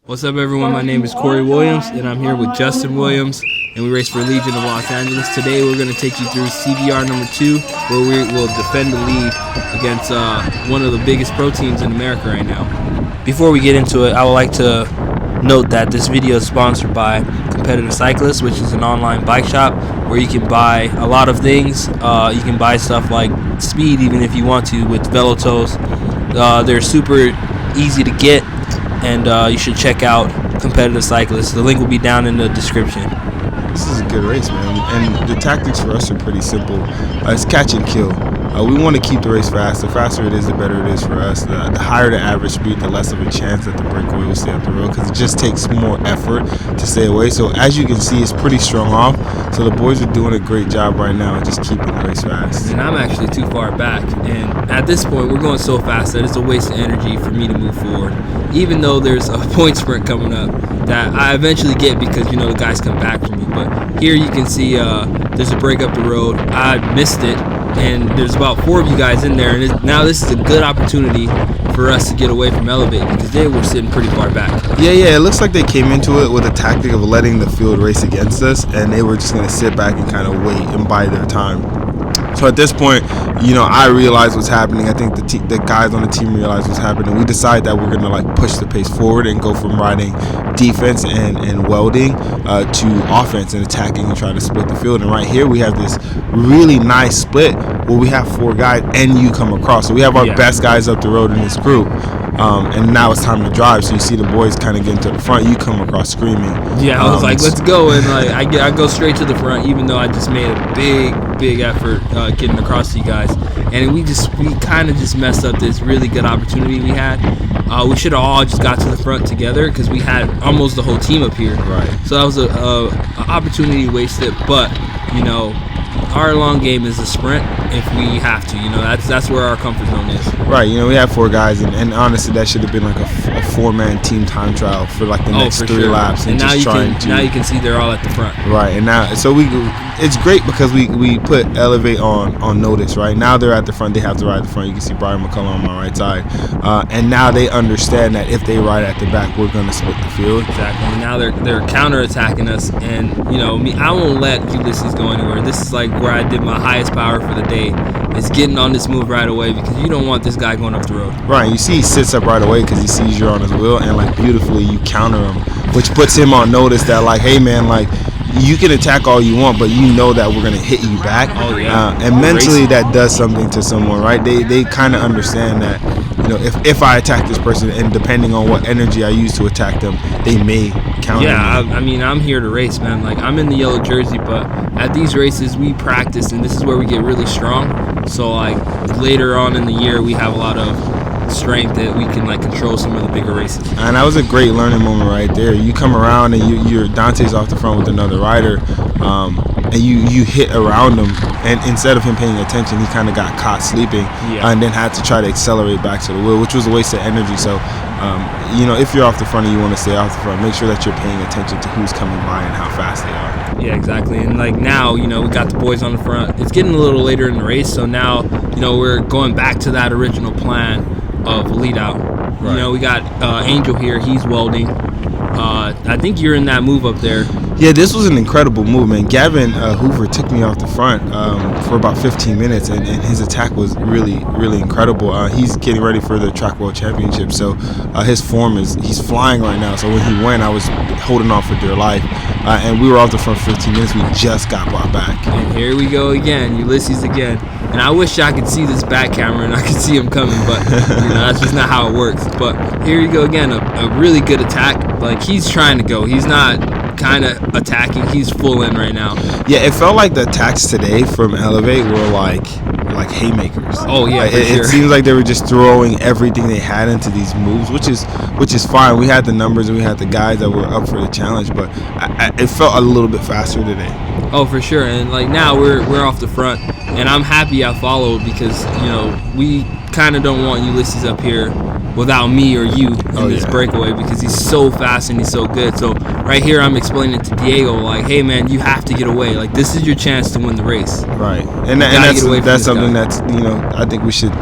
What's up, everyone? My name is Corey Williams, and I'm here with Justin Williams, and we race for Legion of Los Angeles. Today, we're going to take you through CBR number 2, where we will defend the lead against one of the biggest pro teams in America right now. Before we get into it, I would like to note that this video is sponsored by Competitive Cyclists, which is an online bike shop where you can buy a lot of things. You can buy stuff like speed, even if you want to, with Velotos. They're super easy to get, and you should check out Competitive Cyclists. The link will be down in the description. This is a good race, man, and the tactics for us are pretty simple. It's catch and kill. We want to keep the race fast. The faster it is, the better it is for us. The higher the average speed, the less of a chance that the breakaway will stay up the road, because it just takes more effort to stay away. So as you can see, it's pretty strong off. So the boys are doing a great job right now of just keeping the race fast. And I'm actually too far back, and at this point we're going so fast that it's a waste of energy for me to move forward, even though there's a point sprint coming up that I eventually get because, you know, the guys come back from me. But here you can see there's a break up the road. I missed it, and there's about 4 of you guys in there, and now this is a good opportunity for us to get away from Elevate, because they were sitting pretty far back. Yeah, it looks like they came into it with a tactic of letting the field race against us, and they were just going to sit back and kind of wait and bide their time. So at this point, you know, I realized what's happening. I think the guys on the team realized what's happening. We decided that we're going to push the pace forward and go from riding defense and welding to offense and attacking and trying to split the field. And right here we have this really nice split where we have 4 guys and you come across. So we have our best guys up the road in this group. And now it's time to drive. So you see the boys kind of getting to the front. You come across screaming. Yeah, I was like, let's go. And I go straight to the front, even though I just made a big effort getting across to you guys. And we kind of just messed up this really good opportunity we had. We should have all just got to the front together, because we had almost the whole team up here. Right. So that was a opportunity wasted. But, you know, our long game is a sprint if we have to. You know, that's where our comfort zone is. Right. You know, we have 4 guys, and honestly, that should have been like a 4-man team time trial for the next 3 laps. And now you can see they're all at the front. Right. And now, so it's great because we put Elevate on notice. Right now, they're at the front. They have to ride the front. You can see Brian McCullough on my right side, and now they understand that if they ride at the back, we're going to split the field. Exactly. And now they're counterattacking us, and you know me, I won't let Ulysses go anywhere. This is like where I did my highest power for the day. It's getting on this move right away, because you don't want this guy going up the road. Right. You see he sits up right away because he sees you're on his wheel, and beautifully you counter him, which puts him on notice that hey man, you can attack all you want, but you know that we're going to hit you back. Oh, yeah. And mentally that does something to someone, right? They kind of understand that, you know, if I attack this person, and depending on what energy I use to attack them, they may counter me. I mean, I'm here to race, man. I'm in the yellow jersey, but at these races we practice, and this is where we get really strong. So later on in the year we have a lot of strength that we can control some of the bigger races. And that was a great learning moment right there. You come around and you're Dante's off the front with another rider, and you hit around him, and instead of him paying attention, he kind of got caught sleeping, and then had to try to accelerate back to the wheel, which was a waste of energy. So you know, if you're off the front and you want to stay off the front, make sure that you're paying attention to who's coming by and how fast they are. Yeah, exactly. And now, you know, we got the boys on the front. It's getting a little later in the race, so now, you know, we're going back to that original plan of lead out. Right. You know, we got Angel here. He's welding. I think you're in that move up there. Yeah, this was an incredible move, man. Gavin Hoover took me off the front for about 15 minutes, and his attack was really incredible. He's getting ready for the Track World Championship, so his form he's flying right now. So when he went, I was holding on for dear life, and we were off the front for 15 minutes. We just got brought back. And here we go again, Ulysses again. And I wish I could see this back camera and I could see him coming, but you know, that's just not how it works. But here you go again, a really good attack. He's trying to go. He's not kind of attacking. He's full in right now. Yeah, it felt like the attacks today from Elevate were like haymakers. Oh yeah, it seems like they were just throwing everything they had into these moves, which is fine. We had the numbers and we had the guys that were up for the challenge, but it felt a little bit faster today. Oh, for sure. And now we're off the front, and I'm happy I followed, because you know we kind of don't want Ulysses up here without me or you in this breakaway, because he's so fast and he's so good. So right here I'm explaining to Diego, hey man, you have to get away. This is your chance to win the race. Right. And that's something that's, you know, I think we should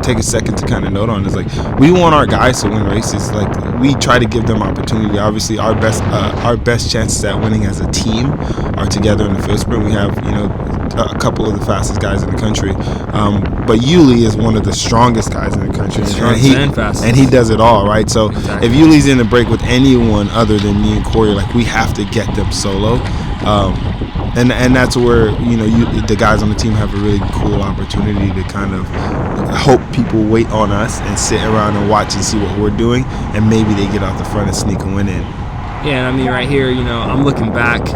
take a second to kind of note on is like we want our guys to win races. Like we try to give them opportunity. Obviously, our best chances at winning as a team are together in the field sprint. We have a couple of the fastest guys in the country, but Yuli is one of the strongest guys in the country, and he does it all, right? So if Yuli's in the break with anyone other than me and Corey, like we have to get them solo, and that's where the guys on the team have a really cool opportunity to kind of hope people wait on us and sit around and watch and see what we're doing, and maybe they get out the front and sneak a win in. Yeah, and I mean, right here, I'm looking back,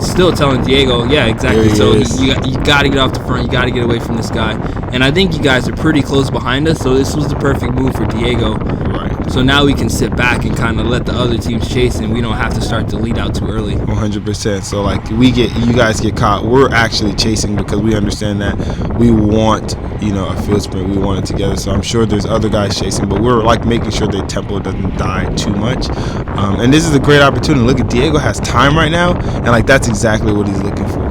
still telling Diego, yeah, exactly. So you got to get off the front. You got to get away from this guy. And I think you guys are pretty close behind us, so this was the perfect move for Diego. Right. So now we can sit back and kind of let the other teams chase, and we don't have to start to lead out too early. 100%. So like you guys get caught. We're actually chasing because we understand that we want a field sprint. We want it together. So I'm sure there's other guys chasing, but we're like making sure their tempo doesn't die too much. And this is a great opportunity. Look at Diego has time right now, and like that's exactly what he's looking for.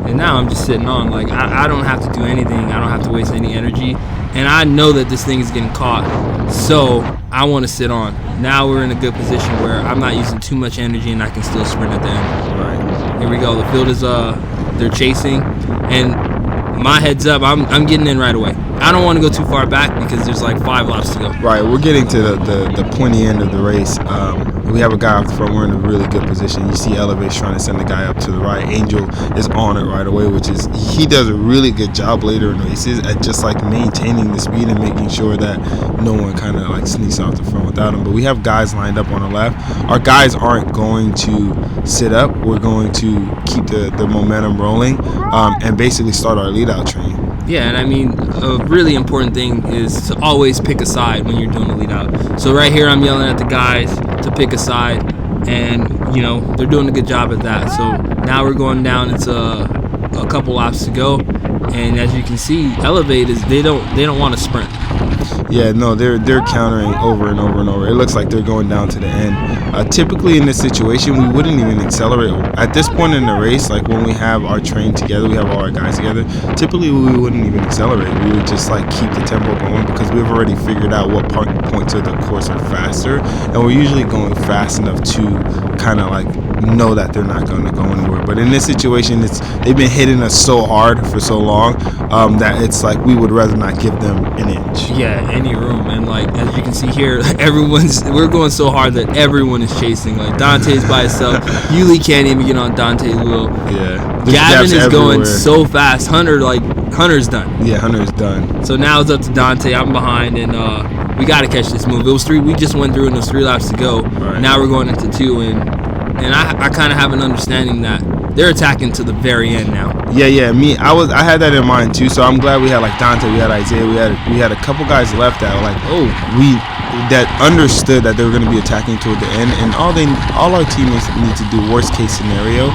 And now I'm just sitting on. Like I don't have to do anything. I don't have to waste any energy. And I know that this thing is getting caught, so I want to sit on. Now we're in a good position where I'm not using too much energy and I can still sprint at the end. Right. Here we go. The field is they're chasing, and my heads up, I'm getting in right away. I don't want to go too far back because there's like 5 laps to go. Right, we're getting to the pointy end of the race. We have a guy up front. We're in a really good position. You see Elevate's trying to send the guy up to the right. Angel is on it right away, he does a really good job later in races at just like maintaining the speed and making sure that no one kind of like sneaks off the front without him. But we have guys lined up on the left. Our guys aren't going to sit up. We're going to keep the momentum rolling and basically start our lead out train. Yeah, and I mean, a really important thing is to always pick a side when you're doing the lead out. So right here, I'm yelling at the guys to pick a side, and they're doing a good job at that. So now we're going down into a couple laps to go, and as you can see, Elevate they don't want to sprint. Yeah, no, they're countering over and over and over. It looks like they're going down to the end. Typically in this situation, we wouldn't even accelerate. At this point in the race, like when we have our train together, we have all our guys together, typically we wouldn't even accelerate. We would just like keep the tempo going because we've already figured out what points of the course are faster, and we're usually going fast enough to kind of like know that they're not going to go anywhere. But in this situation, they've been hitting us so hard for so long that it's like we would rather not give them an inch. Yeah, any room. And like as you can see here, we're going so hard that everyone is chasing. Like Dante's by himself. Yuli can't even get on Dante's wheel. Yeah. Gavin is going so fast. Hunter's done. Yeah, Hunter's done. So now it's up to Dante. I'm behind, and we got to catch this move. It was 3. We just went through, and there's 3 laps to go. Right. Now we're going into 2, and I kind of have an understanding that they're attacking to the very end now. Yeah. I had that in mind too. So I'm glad we had like Dante, we had Isaiah, we had a couple guys left that were like, that understood that they were going to be attacking toward the end, and all our teammates need to do, worst case scenario,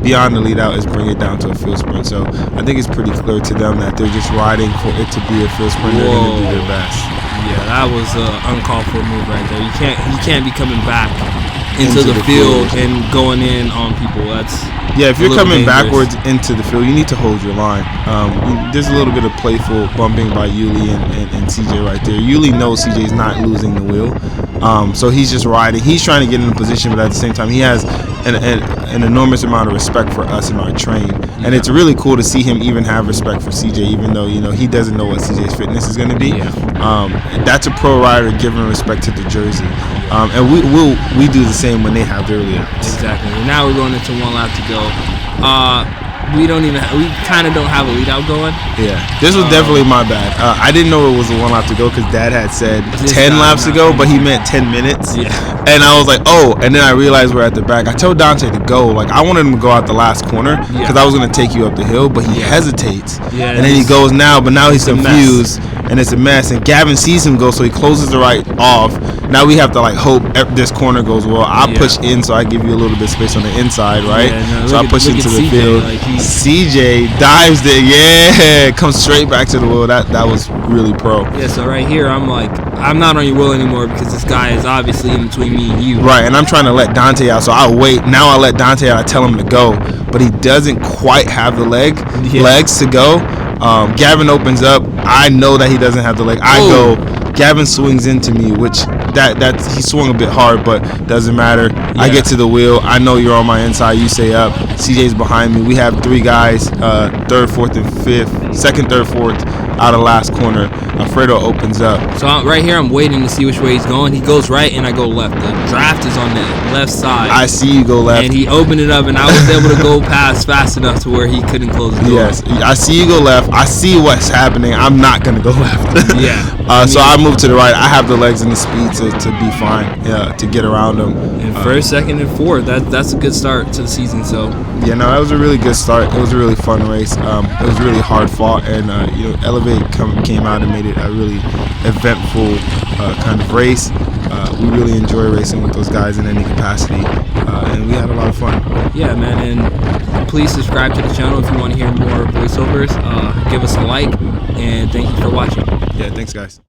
beyond the lead out, is bring it down to a field sprint. So I think it's pretty clear to them that they're just riding for it to be a field sprint. They're going to do their best. Yeah, that was an uncalled for move right there. You can't be coming back into the field and going in on people. If you're coming backwards into the field, you need to hold your line. There's a little bit of playful bumping by Yuli and CJ right there. Yuli knows CJ's not losing the wheel, so he's just riding. He's trying to get in a position, but at the same time, he has an enormous amount of respect for us and our train. And it's really cool to see him even have respect for CJ, even though he doesn't know what CJ's fitness is going to be. That's a pro rider giving respect to the jersey, and we do the same when they have their lead outs. Exactly. And now we're going into 1 lap to go. We kind of don't have a lead out going. Yeah, this was definitely my bad. I didn't know it was a 1 lap to go because Dad had said 10 laps to go, but he meant 10 minutes. Yeah. And I was like, and then I realized we're at the back. I told Dante to go. Like, I wanted him to go out the last corner because I was going to take you up the hill, but he hesitates. Yeah, and then he goes now, but now he's confused, and it's a mess. And Gavin sees him go, so he closes the right off. Now we have to like hope this corner goes well. I push in, so I give you a little bit of space on the inside, right? Yeah, no, so I push into the field. Like CJ dives there, comes straight back to the wheel. That was really pro. Yeah, so right here I'm like, I'm not on your wheel anymore because this guy is obviously in between me and you. Right, and I'm trying to let Dante out, so I wait. Now I let Dante out. I tell him to go, but he doesn't quite have the legs to go. Gavin opens up. I know that he doesn't have the leg. I go. Gavin swings into me, which that he swung a bit hard, but doesn't matter. Yeah. I get to the wheel. I know you're on my inside. You say up. CJ's behind me. We have 3 guys, third, fourth, and fifth. Second, third, fourth, out of last corner. Alfredo opens up. So right here, I'm waiting to see which way he's going. He goes right, and I go left. The draft is on the left side. I see you go left. And he opened it up, and I was able to go past fast enough to where he couldn't close the door. Yes, I see you go left. I see what's happening. I'm not going to go left. Yeah. So I move to the right. I have the legs and the speed to be fine, to get around him. And first, second, and fourth. That's a good start to the season. So yeah, no, that was a really good start. It was a really fun race. It was really hard fought, and Elevate came out and made it a really eventful kind of race. We really enjoy racing with those guys in any capacity, and we had a lot of fun. Yeah, man, and please subscribe to the channel if you want to hear more voiceovers. Give us a like, and thank you for watching. Yeah, thanks, guys.